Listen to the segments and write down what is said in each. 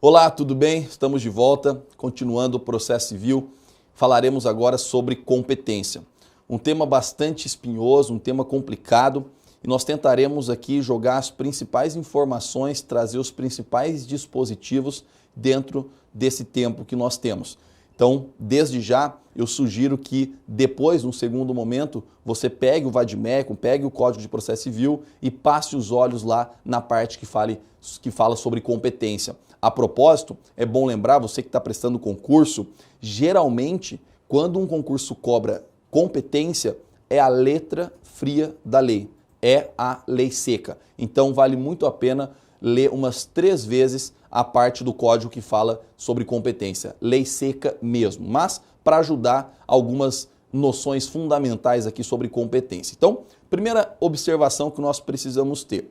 Olá, tudo bem? Estamos de volta, continuando o processo civil. Falaremos agora sobre competência. Um tema bastante espinhoso, um tema complicado, e nós tentaremos aqui jogar as principais informações, trazer os principais dispositivos dentro desse tempo que nós temos. Então, desde já, eu sugiro que depois, num segundo momento, você pegue o vadimécum, pegue o Código de Processo Civil e passe os olhos lá na parte que fala sobre competência. A propósito, é bom lembrar, você que está prestando concurso, geralmente, quando um concurso cobra competência, é a letra fria da lei, é a lei seca. Então, vale muito a pena ler umas 3 vezes a parte do código que fala sobre competência, lei seca mesmo, mas para ajudar algumas noções fundamentais aqui sobre competência. Então, primeira observação que nós precisamos ter.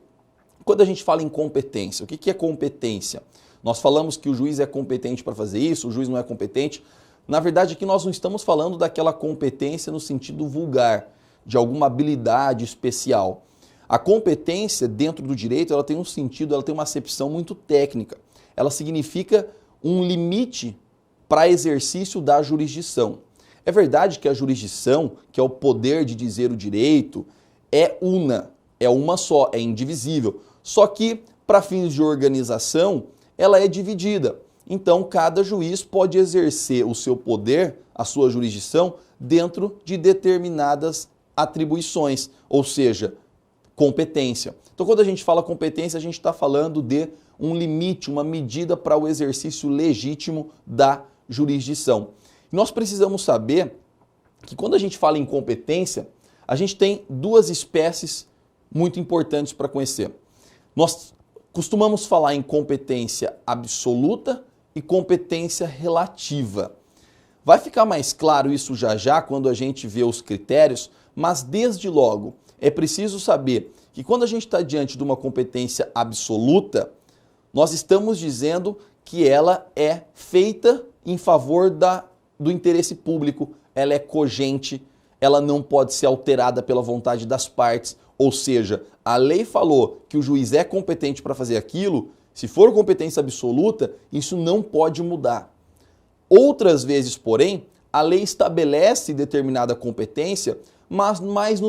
Quando a gente fala em competência, o que é competência? Nós falamos que o juiz é competente para fazer isso, o juiz não é competente. Na verdade, aqui nós não estamos falando daquela competência no sentido vulgar, de alguma habilidade especial. A competência dentro do direito, ela tem um sentido, ela tem uma acepção muito técnica. Ela significa um limite para exercício da jurisdição. É verdade que a jurisdição, que é o poder de dizer o direito, é uma só, é indivisível. Só que, para fins de organização, ela é dividida. Então, cada juiz pode exercer o seu poder, a sua jurisdição, dentro de determinadas atribuições, ou seja, competência. Então, quando a gente fala competência, a gente está falando de um limite, uma medida para o exercício legítimo da jurisdição. Nós precisamos saber que quando a gente fala em competência, a gente tem 2 espécies muito importantes para conhecer. Nós costumamos falar em competência absoluta e competência relativa. Vai ficar mais claro isso já já quando a gente vê os critérios, mas desde logo é preciso saber que quando a gente está diante de uma competência absoluta, nós estamos dizendo que ela é feita em favor do interesse público, ela é cogente, ela não pode ser alterada pela vontade das partes, ou seja, a lei falou que o juiz é competente para fazer aquilo, se for competência absoluta, isso não pode mudar. Outras vezes, porém, a lei estabelece determinada competência, mas mais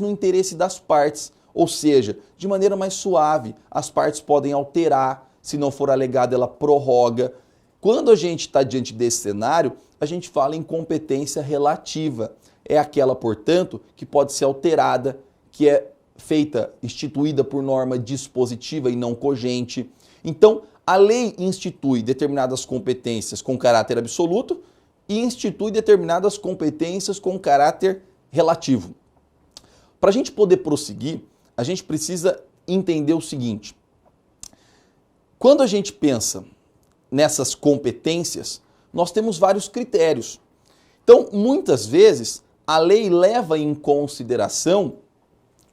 no interesse das partes, ou seja, de maneira mais suave, as partes podem alterar, se não for alegado, ela prorroga. Quando a gente está diante desse cenário, a gente fala em competência relativa. É aquela, portanto, que pode ser alterada, que é feita, instituída por norma dispositiva e não cogente. Então, a lei institui determinadas competências com caráter absoluto e institui determinadas competências com caráter relativo. Para a gente poder prosseguir, a gente precisa entender o seguinte. Quando a gente pensa nessas competências, nós temos vários critérios. Então, muitas vezes, a lei leva em consideração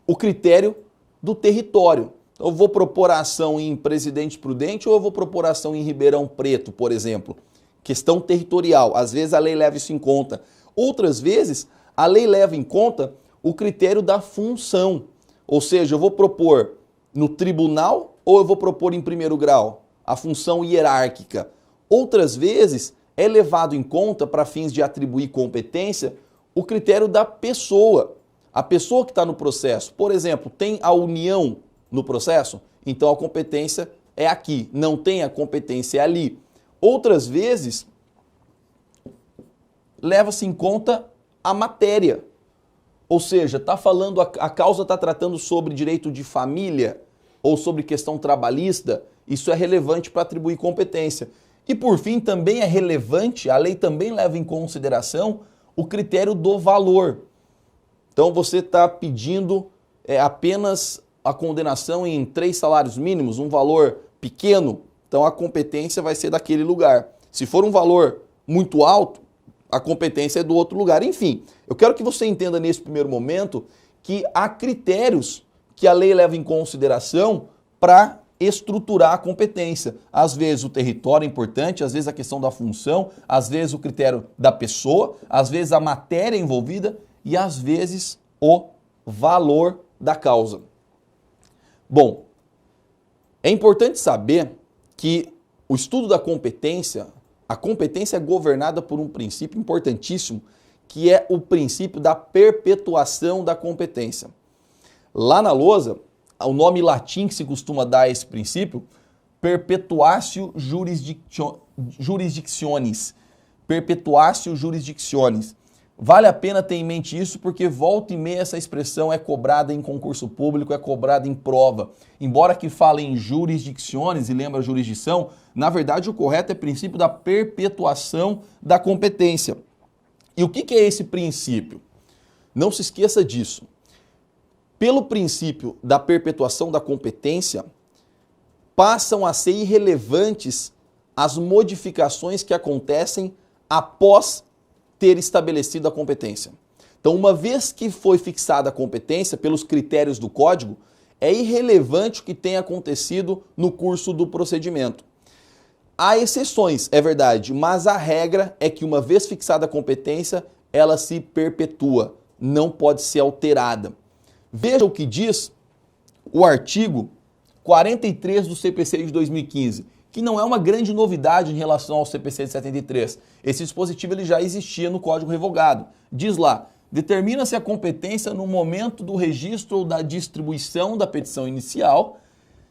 o critério do território. Eu vou propor a ação em Presidente Prudente ou eu vou propor a ação em Ribeirão Preto, por exemplo. Questão territorial. Às vezes a lei leva isso em conta. Outras vezes, a lei leva em conta o critério da função. Ou seja, eu vou propor no tribunal ou eu vou propor em primeiro grau? A função hierárquica. Outras vezes, é levado em conta, para fins de atribuir competência, o critério da pessoa. A pessoa que está no processo, por exemplo, tem a união no processo, então a competência é aqui, não tem a competência é ali. Outras vezes, leva-se em conta a matéria, ou seja, está falando, a causa está tratando sobre direito de família ou sobre questão trabalhista, isso é relevante para atribuir competência. E por fim, também é relevante, a lei também leva em consideração o critério do valor. Então você está pedindo apenas a condenação em 3 salários mínimos, um valor pequeno, então a competência vai ser daquele lugar. Se for um valor muito alto, a competência é do outro lugar. Enfim, eu quero que você entenda nesse primeiro momento que há critérios que a lei leva em consideração para estruturar a competência. Às vezes o território é importante, às vezes a questão da função, às vezes o critério da pessoa, às vezes a matéria envolvida e às vezes o valor da causa. Bom, é importante saber que o estudo da competência, a competência é governada por um princípio importantíssimo, que é o princípio da perpetuação da competência. Lá na lousa, o nome latim que se costuma dar a esse princípio, perpetuatio jurisdictionis. Perpetuatio jurisdictionis. Vale a pena ter em mente isso porque volta e meia essa expressão é cobrada em concurso público, é cobrada em prova. Embora que fale em jurisdicciones e lembra jurisdição, na verdade o correto é o princípio da perpetuação da competência. E o que é esse princípio? Não se esqueça disso. Pelo princípio da perpetuação da competência, passam a ser irrelevantes as modificações que acontecem após ter estabelecido a competência. Então, uma vez que foi fixada a competência pelos critérios do código, é irrelevante o que tenha acontecido no curso do procedimento. Há exceções, é verdade, mas a regra é que uma vez fixada a competência, ela se perpetua, não pode ser alterada. Veja o que diz o artigo 43 do CPC de 2015, que não é uma grande novidade em relação ao CPC de 73. Esse dispositivo ele já existia no Código Revogado. Diz lá, determina-se a competência no momento do registro ou da distribuição da petição inicial,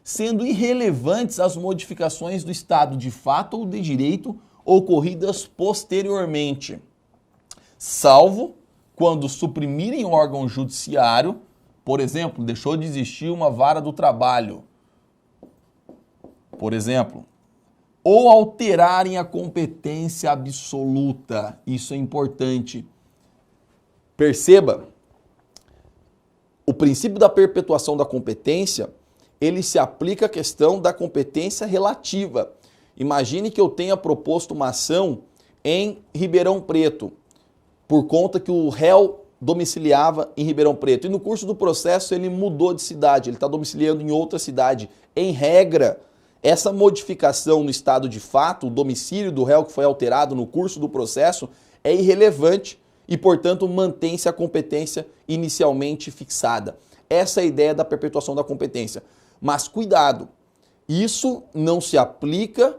sendo irrelevantes as modificações do estado de fato ou de direito ocorridas posteriormente, salvo quando suprimirem o órgão judiciário, por exemplo, deixou de existir uma vara do trabalho, por exemplo, ou alterarem a competência absoluta. Isso é importante. Perceba, o princípio da perpetuação da competência, ele se aplica à questão da competência relativa. Imagine que eu tenha proposto uma ação em Ribeirão Preto, por conta que o réu domiciliava em Ribeirão Preto. E no curso do processo ele mudou de cidade, ele está domiciliando em outra cidade. Em regra, essa modificação no estado de fato, o domicílio do réu que foi alterado no curso do processo, é irrelevante e, portanto, mantém-se a competência inicialmente fixada. Essa é a ideia da perpetuação da competência. Mas cuidado, isso não se aplica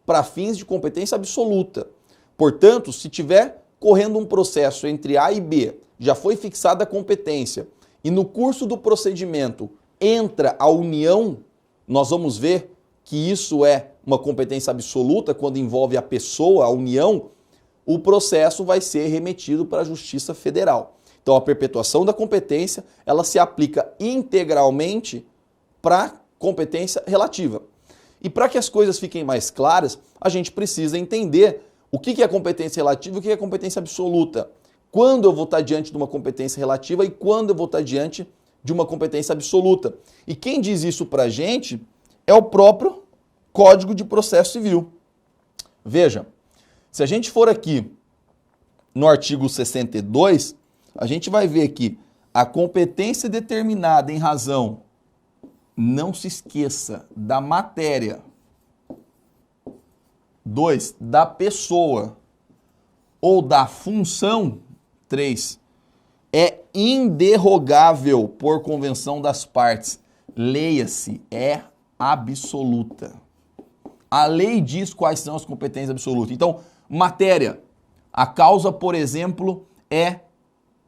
para fins de competência absoluta. Portanto, se tiver correndo um processo entre A e B, já foi fixada a competência e no curso do procedimento entra a união, nós vamos ver que isso é uma competência absoluta quando envolve a pessoa, a união, o processo vai ser remetido para a Justiça Federal. Então a perpetuação da competência, ela se aplica integralmente para competência relativa. E para que as coisas fiquem mais claras, a gente precisa entender o que é competência relativa e o que é competência absoluta. Quando eu vou estar diante de uma competência relativa e quando eu vou estar diante de uma competência absoluta. E quem diz isso para a gente é o próprio Código de Processo Civil. Veja, se a gente for aqui no artigo 62, a gente vai ver que a competência determinada em razão, não se esqueça, da matéria. 2, da pessoa ou da função. 3, é inderrogável por convenção das partes. Leia-se, é absoluta. A lei diz quais são as competências absolutas. Então, matéria. A causa, por exemplo, é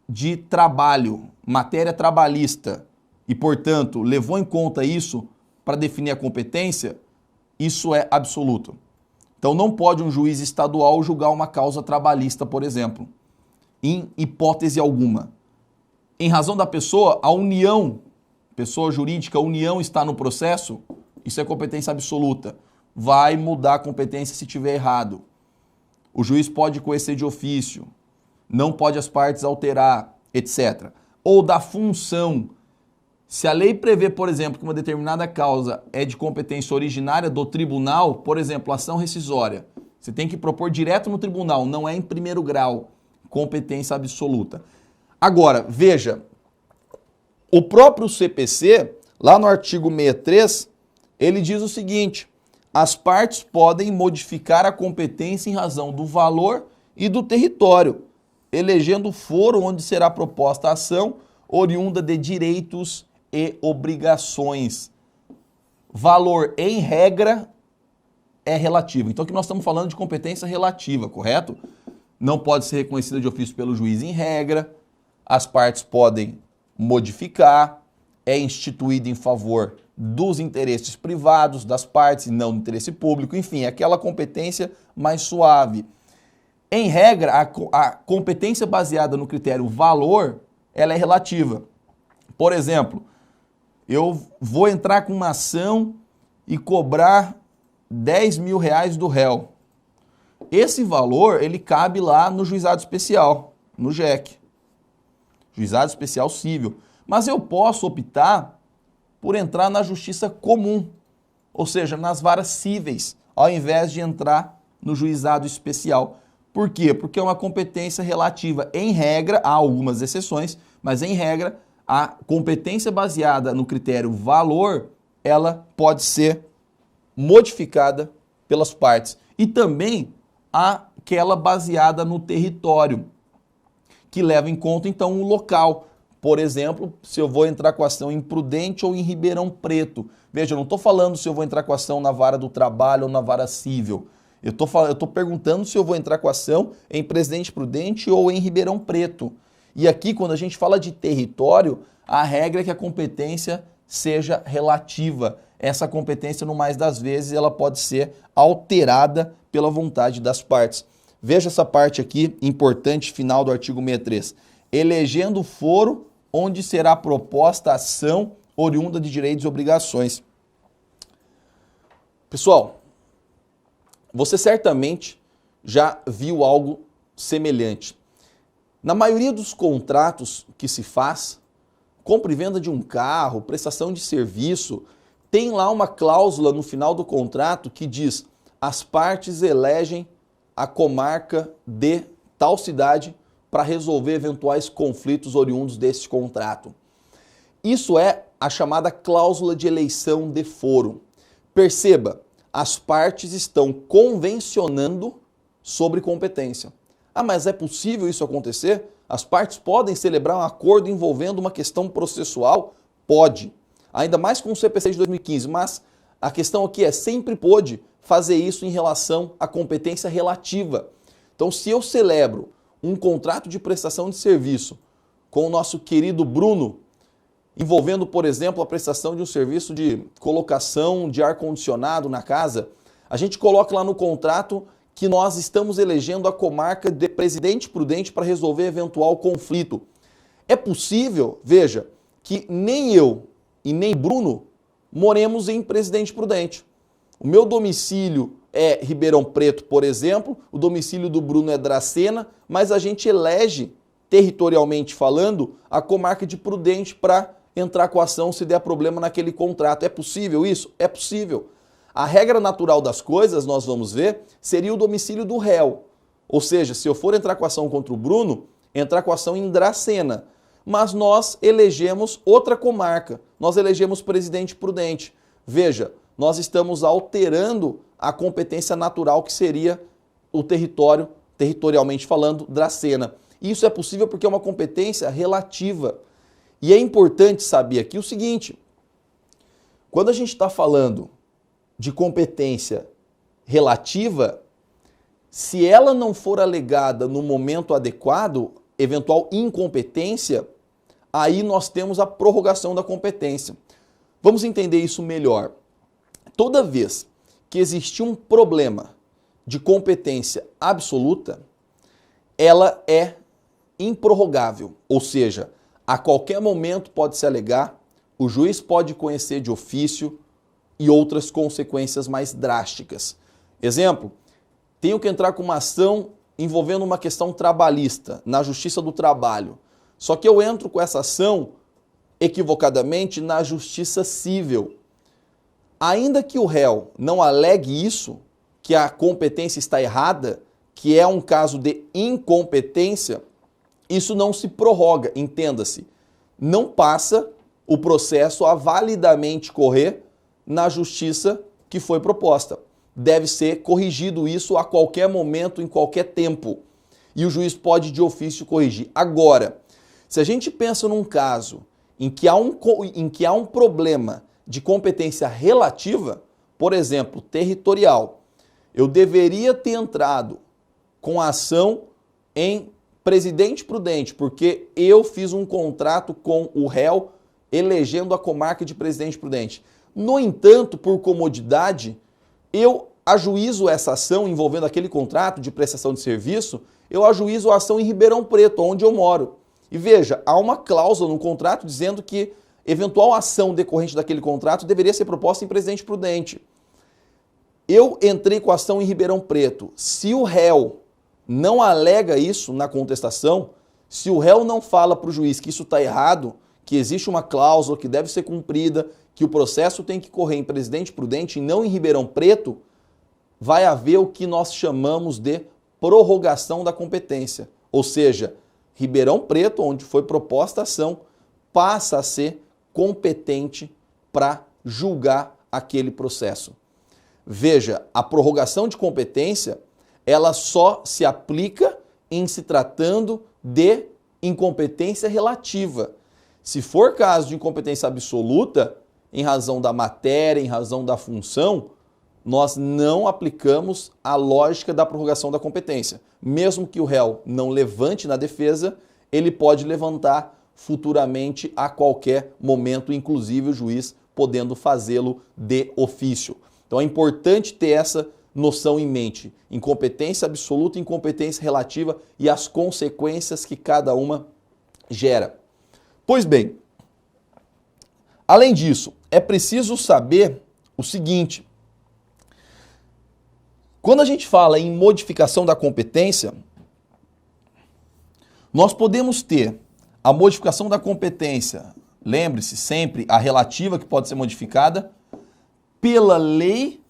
de trabalho, matéria trabalhista. E, portanto, levou em conta isso para definir a competência, isso é absoluto. Então, não pode um juiz estadual julgar uma causa trabalhista, por exemplo, em hipótese alguma. Em razão da pessoa, a união, pessoa jurídica, a união está no processo, isso é competência absoluta. Vai mudar a competência se tiver errado. O juiz pode conhecer de ofício, não pode as partes alterar, etc. Ou da função. Se a lei prevê, por exemplo, que uma determinada causa é de competência originária do tribunal, por exemplo, ação rescisória, você tem que propor direto no tribunal, não é em primeiro grau, competência absoluta. Agora, veja, o próprio CPC, lá no artigo 63, ele diz o seguinte: as partes podem modificar a competência em razão do valor e do território, elegendo o foro onde será proposta a ação, oriunda de direitos e obrigações. Valor, em regra, é relativa. Então aqui nós estamos falando de competência relativa, correto? Não pode ser reconhecida de ofício pelo juiz em regra, as partes podem modificar, é instituída em favor dos interesses privados das partes e não do interesse público, enfim, aquela competência mais suave. Em regra, a competência baseada no critério valor, ela é relativa. Por exemplo, eu vou entrar com uma ação e cobrar 10 mil reais do réu. Esse valor, ele cabe lá no juizado especial, no JEC, juizado especial civil. Mas eu posso optar por entrar na justiça comum, ou seja, nas varas cíveis, ao invés de entrar no juizado especial. Por quê? Porque é uma competência relativa. Em regra, há algumas exceções, mas em regra, a competência baseada no critério valor, ela pode ser modificada pelas partes. E também aquela baseada no território, que leva em conta, então, o local. Por exemplo, se eu vou entrar com ação em Prudente ou em Ribeirão Preto. Veja, eu não estou falando se eu vou entrar com ação na vara do trabalho ou na vara civil. Eu estou perguntando se eu vou entrar com ação em Presidente Prudente ou em Ribeirão Preto. E aqui, quando a gente fala de território, a regra é que a competência seja relativa. Essa competência, no mais das vezes, ela pode ser alterada pela vontade das partes. Veja essa parte aqui, importante, final do artigo 63. Elegendo foro onde será proposta a ação oriunda de direitos e obrigações. Pessoal, você certamente já viu algo semelhante. Na maioria dos contratos que se faz, compra e venda de um carro, prestação de serviço, tem lá uma cláusula no final do contrato que diz: as partes elegem a comarca de tal cidade para resolver eventuais conflitos oriundos desse contrato. Isso é a chamada cláusula de eleição de foro. Perceba, as partes estão convencionando sobre competência. Ah, mas é possível isso acontecer? As partes podem celebrar um acordo envolvendo uma questão processual? Pode. Ainda mais com o CPC de 2015, mas a questão aqui é: sempre pôde fazer isso em relação à competência relativa. Então, se eu celebro um contrato de prestação de serviço com o nosso querido Bruno, envolvendo, por exemplo, a prestação de um serviço de colocação de ar-condicionado na casa, a gente coloca lá no contrato que nós estamos elegendo a comarca de Presidente Prudente para resolver eventual conflito. É possível, veja, que nem eu e nem Bruno moremos em Presidente Prudente. O meu domicílio é Ribeirão Preto, por exemplo, o domicílio do Bruno é Dracena, mas a gente elege, territorialmente falando, a comarca de Prudente para entrar com a ação se der problema naquele contrato. É possível isso? É possível. A regra natural das coisas, nós vamos ver, seria o domicílio do réu. Ou seja, se eu for entrar com a ação contra o Bruno, entrar com a ação em Dracena. Mas nós elegemos outra comarca, nós elegemos Presidente Prudente. Veja, nós estamos alterando a competência natural que seria o território, territorialmente falando, Dracena. Isso é possível porque é uma competência relativa. E é importante saber aqui o seguinte: quando a gente está falando de competência relativa, se ela não for alegada no momento adequado, eventual incompetência, aí nós temos a prorrogação da competência. Vamos entender isso melhor. Toda vez que existir um problema de competência absoluta, ela é improrrogável, ou seja, a qualquer momento pode se alegar, o juiz pode conhecer de ofício e outras consequências mais drásticas. Exemplo, tenho que entrar com uma ação envolvendo uma questão trabalhista na Justiça do Trabalho. Só que eu entro com essa ação equivocadamente na Justiça Civil. Ainda que o réu não alegue isso, que a competência está errada, que é um caso de incompetência, isso não se prorroga, entenda-se. Não passa o processo a validamente correr na justiça que foi proposta. Deve ser corrigido isso a qualquer momento, em qualquer tempo. E o juiz pode de ofício corrigir. Agora, se a gente pensa num caso em que há um problema de competência relativa, por exemplo, territorial, eu deveria ter entrado com a ação em presidente prudente, porque eu fiz um contrato com o réu elegendo a comarca de presidente prudente. No entanto, por comodidade, eu ajuizo essa ação envolvendo aquele contrato de prestação de serviço, eu ajuizo a ação em Ribeirão Preto, onde eu moro. E veja, há uma cláusula no contrato dizendo que eventual ação decorrente daquele contrato deveria ser proposta em presidente prudente. Eu entrei com a ação em Ribeirão Preto. Se o réu não alega isso na contestação, se o réu não fala para o juiz que isso está errado, que existe uma cláusula que deve ser cumprida, que o processo tem que correr em presidente prudente e não em Ribeirão Preto, vai haver o que nós chamamos de prorrogação da competência. Ou seja, Ribeirão Preto, onde foi proposta a ação, passa a ser competente para julgar aquele processo. Veja, a prorrogação de competência, ela só se aplica em se tratando de incompetência relativa. Se for caso de incompetência absoluta, em razão da matéria, em razão da função, nós não aplicamos a lógica da prorrogação da competência. Mesmo que o réu não levante na defesa, ele pode levantar futuramente a qualquer momento, inclusive o juiz podendo fazê-lo de ofício. Então é importante ter essa noção em mente. Incompetência absoluta, incompetência relativa e as consequências que cada uma gera. Pois bem, além disso, é preciso saber o seguinte: quando a gente fala em modificação da competência, nós podemos ter a modificação da competência, lembre-se sempre, a relativa que pode ser modificada, pela lei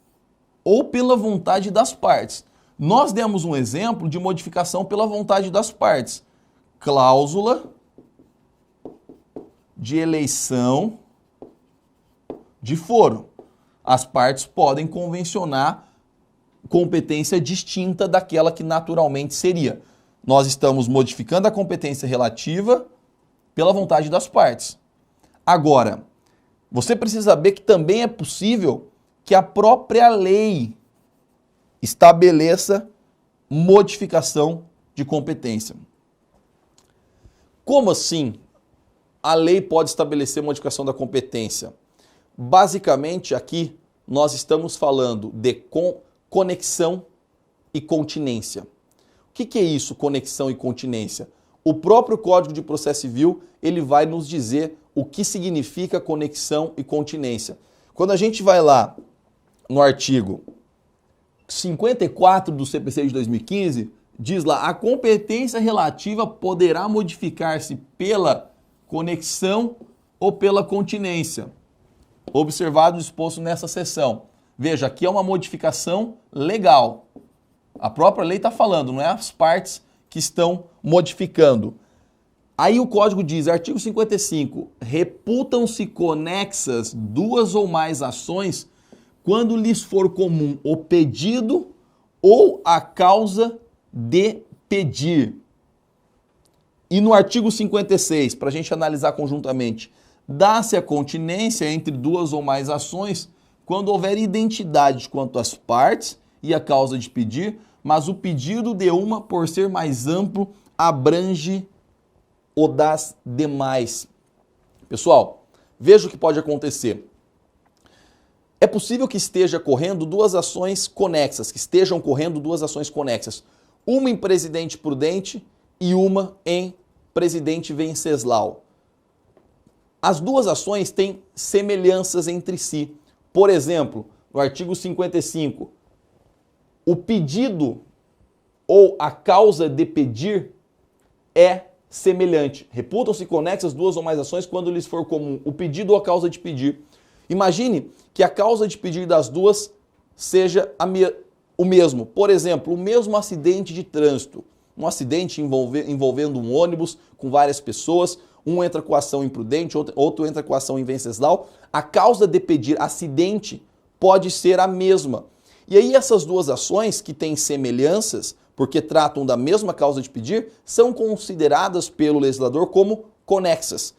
ou pela vontade das partes. Nós demos um exemplo de modificação pela vontade das partes. Cláusula de eleição de foro. As partes podem convencionar competência distinta daquela que naturalmente seria. Nós estamos modificando a competência relativa pela vontade das partes. Agora, você precisa saber que também é possível que a própria lei estabeleça modificação de competência. Como assim a lei pode estabelecer modificação da competência? Basicamente, aqui nós estamos falando de conexão e continência. O que é isso, conexão e continência? O próprio Código de Processo Civil, ele vai nos dizer o que significa conexão e continência. Quando a gente vai lá no artigo 54 do CPC de 2015, diz lá: a competência relativa poderá modificar-se pela conexão ou pela continência. Observado o exposto nessa seção. Veja, aqui é uma modificação legal. A própria lei está falando, não é as partes que estão modificando. Aí o código diz, artigo 55, reputam-se conexas duas ou mais ações quando lhes for comum o pedido ou a causa de pedir. E no artigo 56, para a gente analisar conjuntamente, dá-se a continência entre duas ou mais ações quando houver identidade quanto às partes e a causa de pedir, mas o pedido de uma, por ser mais amplo, abrange o das demais. Pessoal, veja o que pode acontecer. É possível que esteja correndo duas ações conexas, uma em presidente prudente e uma em presidente Venceslau. As duas ações têm semelhanças entre si. Por exemplo, no artigo 55, o pedido ou a causa de pedir é semelhante. Reputam-se conexas duas ou mais ações quando lhes for comum o pedido ou a causa de pedir. Imagine que a causa de pedir das duas seja o mesmo. Por exemplo, o mesmo acidente de trânsito. Um acidente envolvendo um ônibus com várias pessoas, um entra com ação imprudente, outro entra com ação em Venceslau. A causa de pedir, acidente, pode ser a mesma. E aí essas duas ações, que têm semelhanças, porque tratam da mesma causa de pedir, são consideradas pelo legislador como conexas.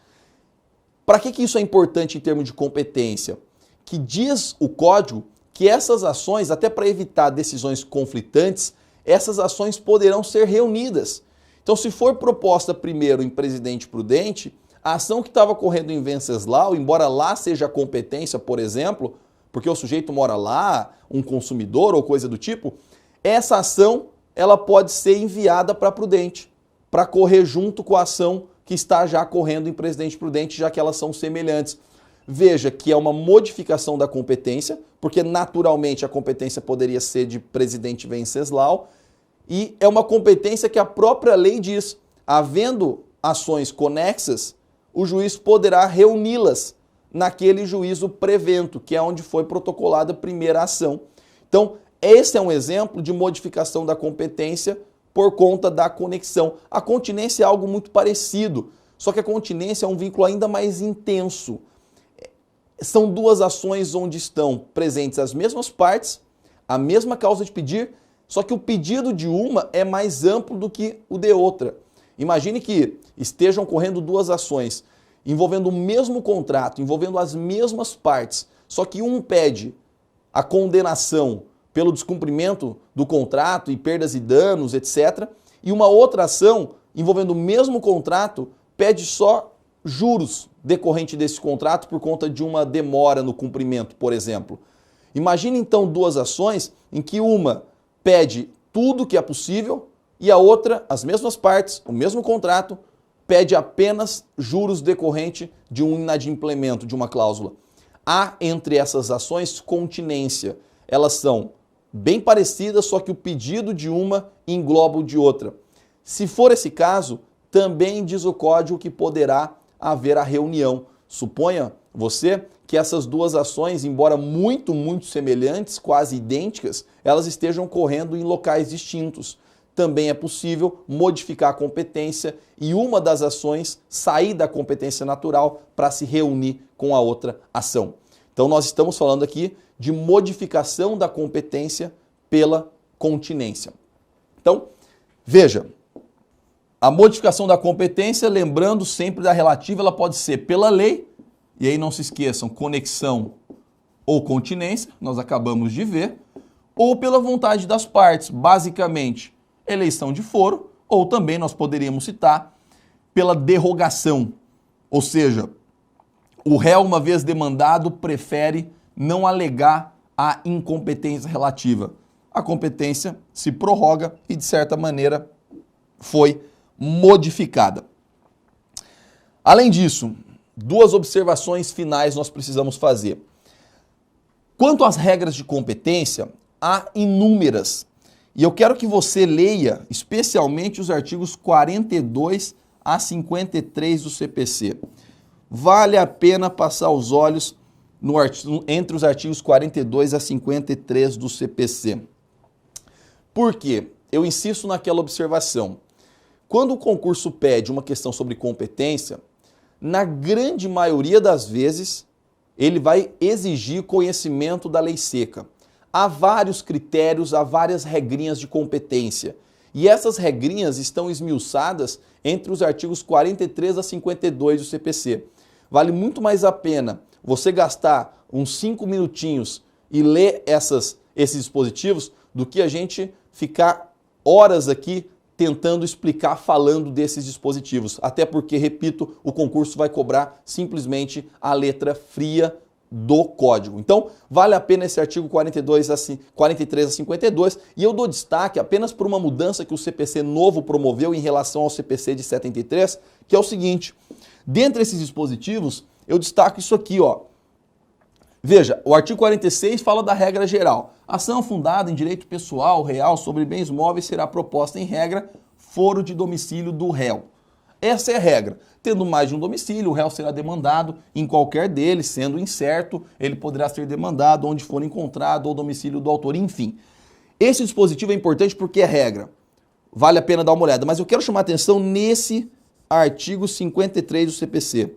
Para que isso é importante em termos de competência? Que diz o código que essas ações, até para evitar decisões conflitantes, essas ações poderão ser reunidas. Então, se for proposta primeiro em Presidente Prudente, a ação que estava correndo em Venceslau, embora lá seja a competência, por exemplo, porque o sujeito mora lá, um consumidor ou coisa do tipo, essa ação ela pode ser enviada para Prudente, para correr junto com a ação que está já correndo em Presidente Prudente, já que elas são semelhantes. Veja que é uma modificação da competência, porque naturalmente a competência poderia ser de Presidente Venceslau, e é uma competência que a própria lei diz, havendo ações conexas, o juiz poderá reuni-las naquele juízo prevento, que é onde foi protocolada a primeira ação. Então, esse é um exemplo de modificação da competência por conta da conexão. A continência é algo muito parecido, só que a continência é um vínculo ainda mais intenso. São duas ações onde estão presentes as mesmas partes, a mesma causa de pedir, só que o pedido de uma é mais amplo do que o de outra. Imagine que estejam correndo duas ações envolvendo o mesmo contrato, envolvendo as mesmas partes, só que um pede a condenação pelo descumprimento do contrato e perdas e danos, etc. E uma outra ação envolvendo o mesmo contrato pede só juros decorrente desse contrato por conta de uma demora no cumprimento, por exemplo. Imagine então duas ações em que uma pede tudo que é possível e a outra, as mesmas partes, o mesmo contrato, pede apenas juros decorrente de um inadimplemento de uma cláusula. Há entre essas ações continência. Elas são bem parecidas, só que o pedido de uma engloba o de outra. Se for esse caso, também diz o código que poderá haver a reunião. Suponha você que essas duas ações, embora muito semelhantes, quase idênticas, elas estejam correndo em locais distintos. Também é possível modificar a competência e uma das ações sair da competência natural para se reunir com a outra ação. Então nós estamos falando aqui de modificação da competência pela continência. Então, veja, a modificação da competência, lembrando sempre da relativa, ela pode ser pela lei, e aí não se esqueçam, conexão ou continência, nós acabamos de ver, ou pela vontade das partes, basicamente eleição de foro, ou também nós poderíamos citar pela derrogação, ou seja, o réu, uma vez demandado, prefere não alegar a incompetência relativa. A competência se prorroga e, de certa maneira, foi modificada. Além disso, duas observações finais nós precisamos fazer. Quanto às regras de competência, há inúmeras. E eu quero que você leia especialmente os artigos 42 a 53 do CPC. Vale a pena passar os olhos entre os artigos 42 a 53 do CPC. Por quê? Eu insisto naquela observação. Quando o concurso pede uma questão sobre competência, na grande maioria das vezes, ele vai exigir conhecimento da lei seca. Há vários critérios, há várias regrinhas de competência. E essas regrinhas estão esmiuçadas entre os artigos 43 a 52 do CPC. Vale muito mais a pena você gastar uns 5 minutinhos e ler esses dispositivos do que a gente ficar horas aqui tentando explicar, falando desses dispositivos. Até porque, repito, o concurso vai cobrar simplesmente a letra fria do código. Então, vale a pena esse artigo 43 a 52 e eu dou destaque apenas por uma mudança que o CPC novo promoveu em relação ao CPC de 73, que é o seguinte: dentre esses dispositivos, eu destaco isso aqui, ó. Veja, o artigo 46 fala da regra geral. Ação fundada em direito pessoal, real, sobre bens móveis será proposta em regra foro de domicílio do réu. Essa é a regra. Tendo mais de um domicílio, o réu será demandado em qualquer deles, sendo incerto, ele poderá ser demandado onde for encontrado ou domicílio do autor, enfim. Esse dispositivo é importante porque é regra. Vale a pena dar uma olhada, mas eu quero chamar a atenção nesse artigo 53 do CPC.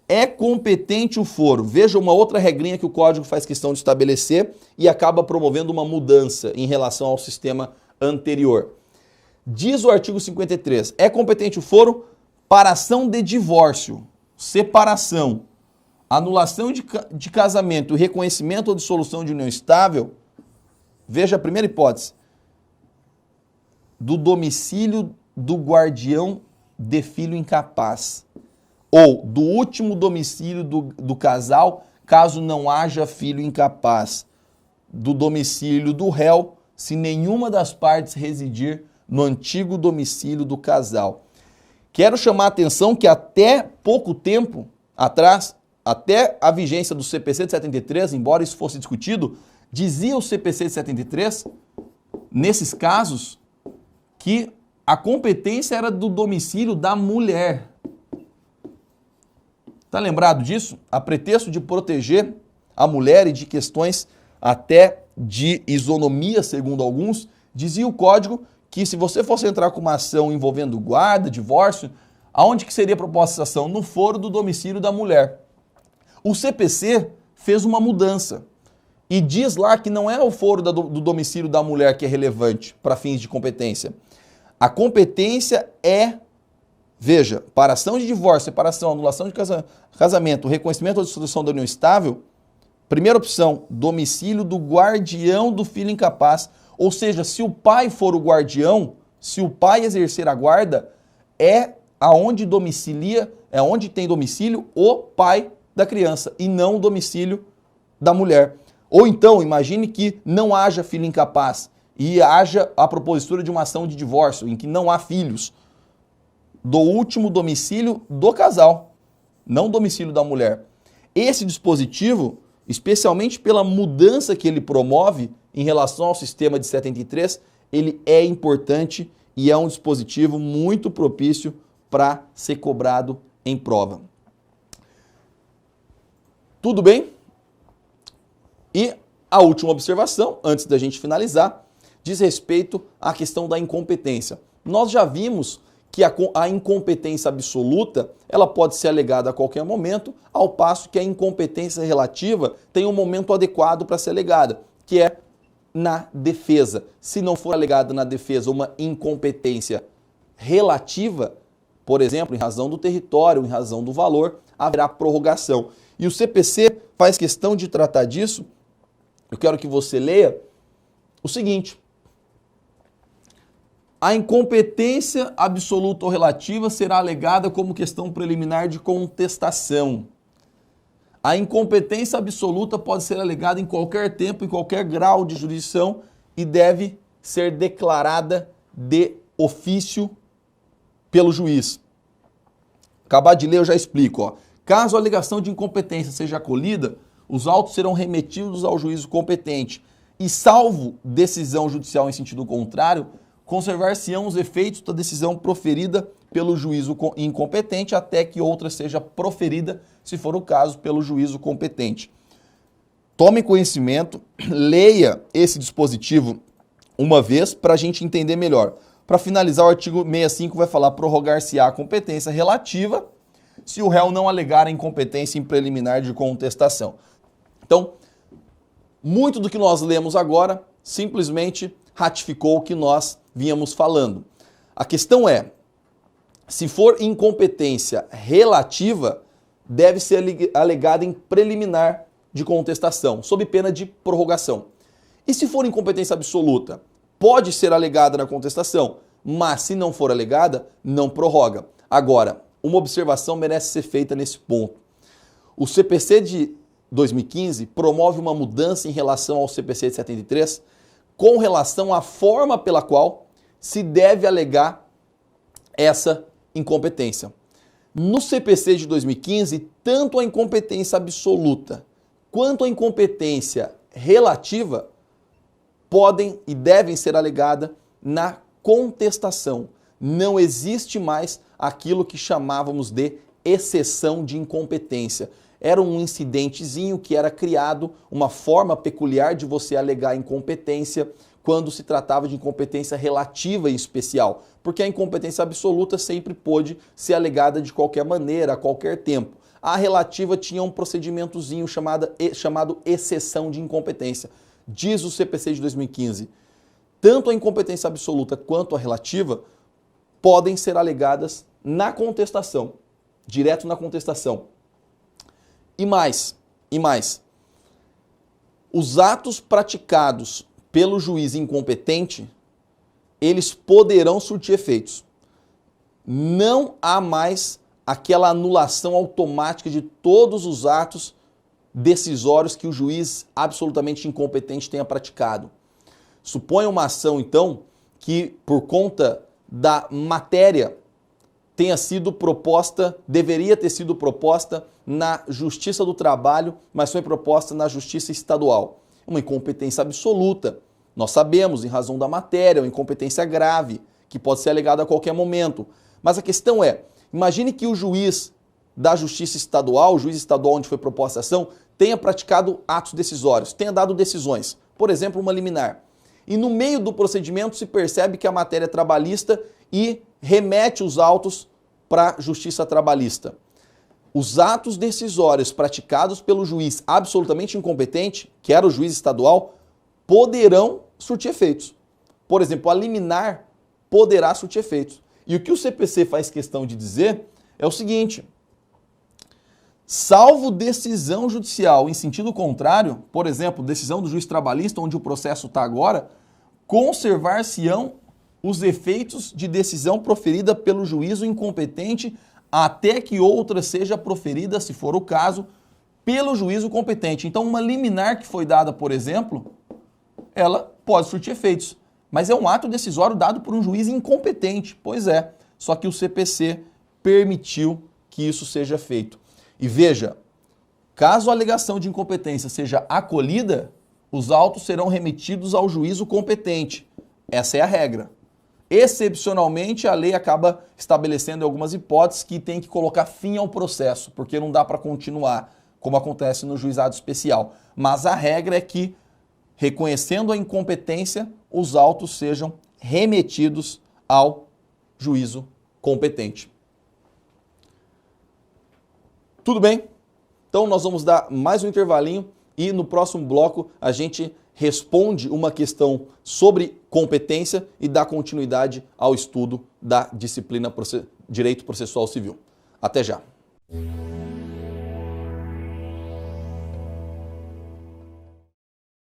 É competente o foro. Veja uma outra regrinha que o código faz questão de estabelecer e acaba promovendo uma mudança em relação ao sistema anterior. Diz o artigo 53, é competente o foro para ação de divórcio, separação, anulação de casamento e reconhecimento ou dissolução de união estável, veja a primeira hipótese, do domicílio do guardião de filho incapaz, ou do último domicílio do casal, caso não haja filho incapaz, do domicílio do réu, se nenhuma das partes residir no antigo domicílio do casal. Quero chamar a atenção que até pouco tempo atrás, até a vigência do CPC de 73, embora isso fosse discutido, dizia o CPC de 73, nesses casos, que a competência era do domicílio da mulher. Está lembrado disso? A pretexto de proteger a mulher e de questões até de isonomia, segundo alguns, dizia o código que se você fosse entrar com uma ação envolvendo guarda, divórcio, aonde que seria proposta essa ação? No foro do domicílio da mulher. O CPC fez uma mudança e diz lá que não é o foro do domicílio da mulher que é relevante para fins de competência. A competência é, veja, para ação de divórcio, separação, anulação de casamento, reconhecimento ou dissolução da união estável, primeira opção, domicílio do guardião do filho incapaz. Ou seja, se o pai for o guardião, se o pai exercer a guarda, é aonde domicilia, é onde tem domicílio o pai da criança e não o domicílio da mulher. Ou então, imagine que não haja filho incapaz e haja a propositura de uma ação de divórcio em que não há filhos, do último domicílio do casal, não domicílio da mulher. Esse dispositivo, especialmente pela mudança que ele promove em relação ao sistema de 73, ele é importante e é um dispositivo muito propício para ser cobrado em prova. Tudo bem? E a última observação, antes da gente finalizar, diz respeito à questão da incompetência. Nós já vimos que a incompetência absoluta ela pode ser alegada a qualquer momento, ao passo que a incompetência relativa tem um momento adequado para ser alegada, que é na defesa. Se não for alegada na defesa uma incompetência relativa, por exemplo, em razão do território, em razão do valor, haverá prorrogação. E o CPC faz questão de tratar disso. Eu quero que você leia o seguinte: a incompetência absoluta ou relativa será alegada como questão preliminar de contestação. A incompetência absoluta pode ser alegada em qualquer tempo, em qualquer grau de jurisdição e deve ser declarada de ofício pelo juiz. Acabar de ler, eu já explico. Ó. Caso a alegação de incompetência seja acolhida, os autos serão remetidos ao juízo competente e, salvo decisão judicial em sentido contrário, conservar-se-ão os efeitos da decisão proferida pelo juízo incompetente até que outra seja proferida, se for o caso, pelo juízo competente. Tome conhecimento, leia esse dispositivo uma vez para a gente entender melhor. Para finalizar, o artigo 65 vai falar prorrogar-se-á a competência relativa se o réu não alegar a incompetência em preliminar de contestação. Então, muito do que nós lemos agora simplesmente ratificou o que nós vínhamos falando. A questão é, se for incompetência relativa, deve ser alegada em preliminar de contestação, sob pena de prorrogação. E se for incompetência absoluta, pode ser alegada na contestação, mas se não for alegada, não prorroga. Agora, uma observação merece ser feita nesse ponto. O CPC de 2015 promove uma mudança em relação ao CPC de 73 com relação à forma pela qual se deve alegar essa incompetência. No CPC de 2015, tanto a incompetência absoluta quanto a incompetência relativa podem e devem ser alegadas na contestação. Não existe mais aquilo que chamávamos de exceção de incompetência. Era um incidentezinho que era criado, uma forma peculiar de você alegar incompetência quando se tratava de incompetência relativa e especial, porque a incompetência absoluta sempre pôde ser alegada de qualquer maneira, a qualquer tempo. A relativa tinha um procedimentozinho chamado exceção de incompetência. Diz o CPC de 2015, tanto a incompetência absoluta quanto a relativa podem ser alegadas na contestação, direto na contestação. E mais, os atos praticados pelo juiz incompetente, eles poderão surtir efeitos. Não há mais aquela anulação automática de todos os atos decisórios que o juiz absolutamente incompetente tenha praticado. Suponha uma ação, então, que por conta da matéria tenha sido proposta, deveria ter sido proposta na Justiça do Trabalho, mas foi proposta na Justiça Estadual. Uma incompetência absoluta. Nós sabemos, em razão da matéria, uma incompetência grave, que pode ser alegada a qualquer momento. Mas a questão é, imagine que o juiz da Justiça Estadual, o juiz estadual onde foi proposta a ação, tenha praticado atos decisórios, tenha dado decisões, por exemplo, uma liminar. E no meio do procedimento se percebe que a matéria é trabalhista e remete os autos para a Justiça Trabalhista. Os atos decisórios praticados pelo juiz absolutamente incompetente, que era o juiz estadual, poderão surtir efeitos. Por exemplo, a liminar poderá surtir efeitos. E o que o CPC faz questão de dizer é o seguinte: salvo decisão judicial em sentido contrário, por exemplo, decisão do juiz trabalhista, onde o processo está agora, conservar-se-ão os efeitos de decisão proferida pelo juízo incompetente até que outra seja proferida, se for o caso, pelo juízo competente. Então, uma liminar que foi dada, por exemplo, ela pode surtir efeitos, mas é um ato decisório dado por um juiz incompetente. Pois é, só que o CPC permitiu que isso seja feito. E veja, caso a alegação de incompetência seja acolhida, os autos serão remetidos ao juízo competente. Essa é a regra. Excepcionalmente, a lei acaba estabelecendo algumas hipóteses que tem que colocar fim ao processo, porque não dá para continuar, como acontece no juizado especial. Mas a regra é que, reconhecendo a incompetência, os autos sejam remetidos ao juízo competente. Tudo bem? Então nós vamos dar mais um intervalinho e no próximo bloco a gente responde uma questão sobre competência e dá continuidade ao estudo da disciplina Direito Processual Civil. Até já!